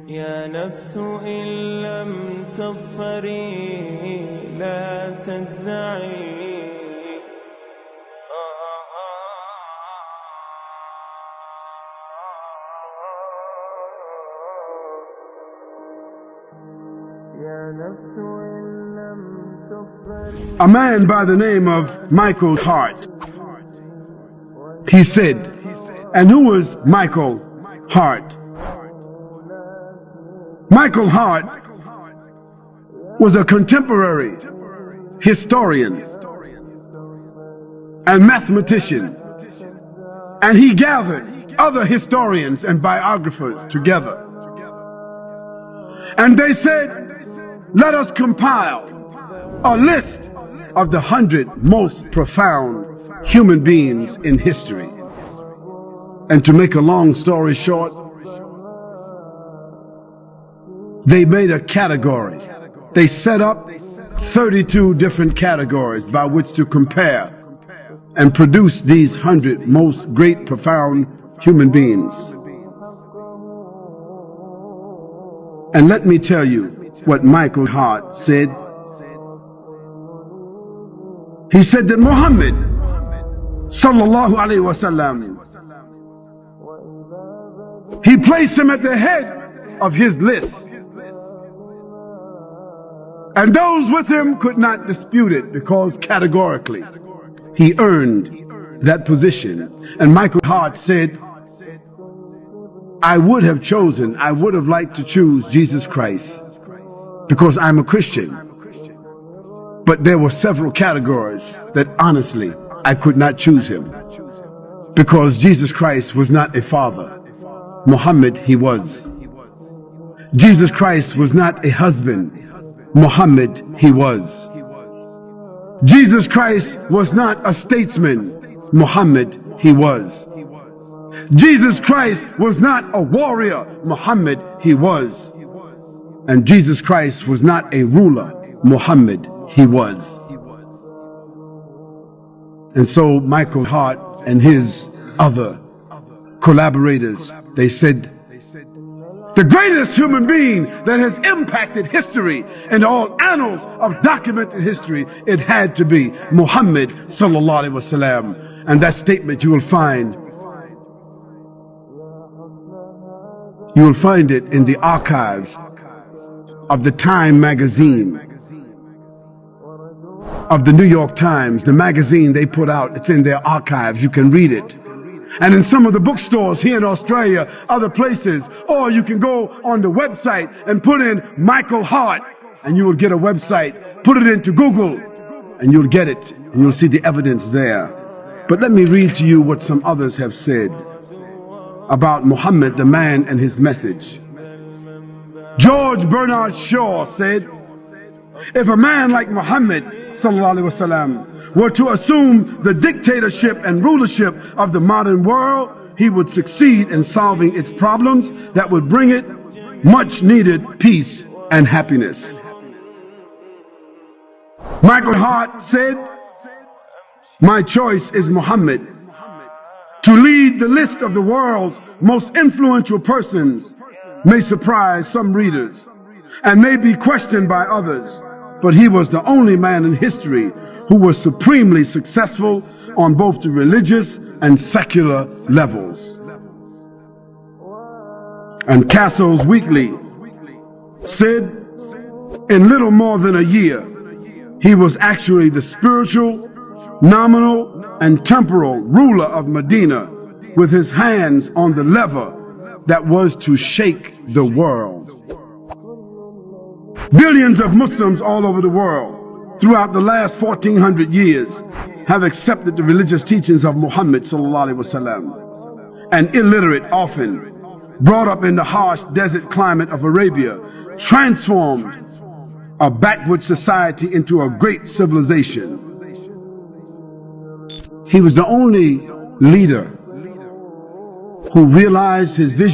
يا نفس إن لم تظفري لا تجزعي. A man by the name of Michael Hart, he said, and who was Michael Hart? Michael Hart was a contemporary historian and mathematician, and he gathered other historians and biographers together. And they said, let us compile a list of the 100 most profound human beings in history. And to make a long story short, they made a category. They set up 32 different categories by which to compare and produce these 100 most great, profound human beings. And let me tell you what Michael Hart said. He said that Muhammad sallallahu alaihi wasallam, he placed him at the head of his list, and those with him could not dispute it because categorically he earned that position. And Michael Hart said, I would have liked to choose Jesus Christ because I'm a Christian. But there were several categories that honestly I could not choose him, because Jesus Christ was not a father. Muhammad, he was. Jesus Christ was not a husband. Muhammad, he was. Jesus Christ was not a statesman. Muhammad, he was. Jesus Christ was not a warrior. Muhammad, he was. And Jesus Christ was not a ruler. Muhammad, he was. And so Michael Hart and his other collaborators, they said, the greatest human being that has impacted history and all annals of documented history, it had to be Muhammad sallallahu alaihi wasallam. And that statement you will find it in the archives of the Time magazine, of the New York Times, the magazine they put out. It's in their archives. You can read it. And in some of the bookstores here in Australia, other places, or you can go on the website and put in Michael Hart, and you will get a website. Put it into Google, and you'll get it, and you'll see the evidence there. But let me read to you what some others have said about Muhammad, the man, and his message. George Bernard Shaw said, if a man like Muhammad sallallahu alaihi wasallam were to assume the dictatorship and rulership of the modern world, he would succeed in solving its problems that would bring it much needed peace and happiness. Michael Hart said, my choice is Muhammad. To lead the list of the world's most influential persons may surprise some readers and may be questioned by others, but he was the only man in history who was supremely successful on both the religious and secular levels. And Cassel's Weekly said, in little more than a year, he was actually the spiritual, nominal, and temporal ruler of Medina, with his hands on the lever that was to shake the world. Billions of Muslims all over the world throughout the last 1400 years have accepted the religious teachings of Muhammad sallallahu alaihi wasallam. And illiterate, often brought up in the harsh desert climate of Arabia, transformed a backward society into a great civilization. He was the only leader who realized his vision